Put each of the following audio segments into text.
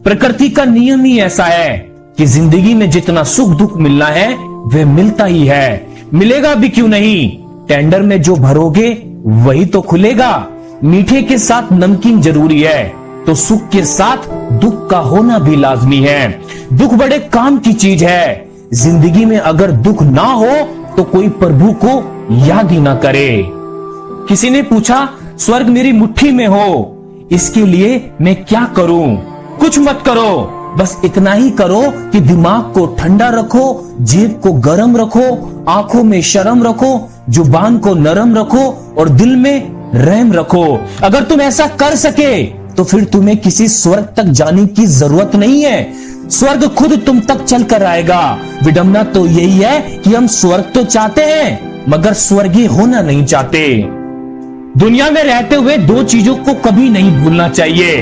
प्रकृति का नियम ही ऐसा है कि जिंदगी में जितना सुख दुख मिलना है वह मिलता ही है, मिलेगा भी क्यों नहीं। टेंडर में जो भरोगे वही तो खुलेगा। मीठे के साथ नमकीन जरूरी है, तो सुख के साथ दुख का होना भी लाजमी है। दुख बड़े काम की चीज है। जिंदगी में अगर दुख ना हो तो कोई प्रभु को याद ही ना करे। किसी ने पूछा, स्वर्ग मेरी मुट्ठी में हो, इसके लिए मैं क्या करूं? कुछ मत करो, बस इतना ही करो कि दिमाग को ठंडा रखो, जेब को गर्म रखो, आंखों में शर्म रखो, जुबान को नरम रखो और दिल में रहम रखो। अगर तुम ऐसा कर सके तो फिर तुम्हें किसी स्वर्ग तक जाने की जरूरत नहीं है। स्वर्ग खुद तुम तक चल कर आएगा। विडंबना तो यही है कि हम स्वर्ग तो चाहते हैं मगर स्वर्गीय होना नहीं चाहते। दुनिया में रहते हुए दो चीजों को कभी नहीं भूलना चाहिए।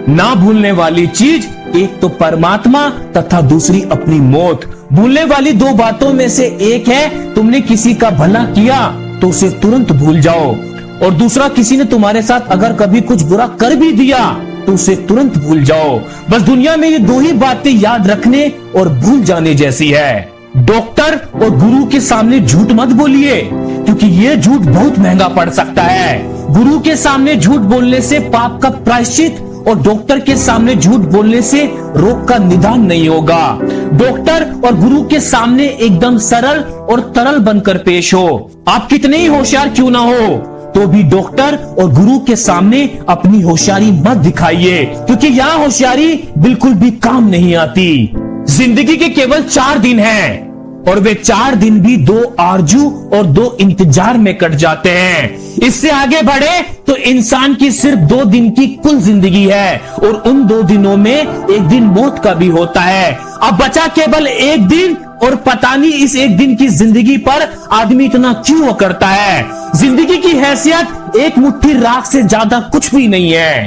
ना भूलने वाली चीज एक तो परमात्मा तथा दूसरी अपनी मौत। भूलने वाली दो बातों में से एक है तुमने किसी का भला किया तो उसे तुरंत भूल जाओ, और दूसरा किसी ने तुम्हारे साथ अगर कभी कुछ बुरा कर भी दिया तो उसे तुरंत भूल जाओ। बस दुनिया में ये दो ही बातें याद रखने और भूल जाने जैसी है। डॉक्टर और गुरु के सामने झूठ मत बोलिए, क्योंकि ये झूठ बहुत महंगा पड़ सकता है। गुरु के सामने झूठ बोलने से पाप का प्रायश्चित और डॉक्टर के सामने झूठ बोलने से रोग का निदान नहीं होगा। डॉक्टर और गुरु के सामने एकदम सरल और तरल बनकर पेश हो। आप कितने ही होशियार क्यों ना हो तो भी डॉक्टर और गुरु के सामने अपनी होशियारी मत दिखाइए, क्योंकि यहाँ होशियारी बिल्कुल भी काम नहीं आती। जिंदगी के केवल 4 दिन हैं और वे 4 दिन भी 2 आरजू और 2 इंतजार में कट जाते हैं। इससे आगे बढ़े तो इंसान की सिर्फ 2 दिन की कुल जिंदगी है और उन 2 दिनों में एक दिन मौत का भी होता है। अब बचा केवल 1 दिन और पता नहीं इस 1 दिन की जिंदगी पर आदमी इतना क्यों करता है। जिंदगी की हैसियत एक मुट्ठी राख से ज्यादा कुछ भी नहीं है।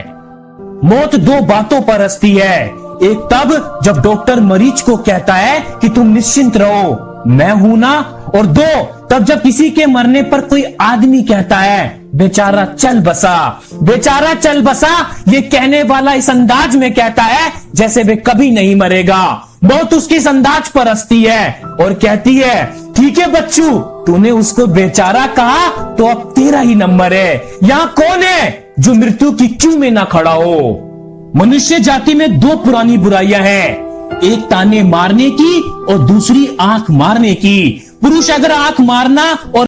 मौत 2 बातों पर हंसती है। एक तब जब डॉक्टर मरीज को कहता है कि तुम निश्चिंत रहो, मैं हूं ना, और 2 तब जब किसी के मरने पर कोई आदमी कहता है बेचारा चल बसा। बेचारा चल बसा ये कहने वाला इस अंदाज में कहता है जैसे वे कभी नहीं मरेगा। मौत उसकी इस अंदाज पर हंसती है और कहती है, ठीक है बच्चू, तूने उसको बेचारा कहा तो अब तेरा ही नंबर है। यहाँ कौन है जो मृत्यु की क्यू में ना खड़ा हो। मनुष्य जाति में 2 पुरानी बुराइयां हैं, एक ताने मारने की और दूसरी आंख मारने की। पुरुष अगर आंख मारना और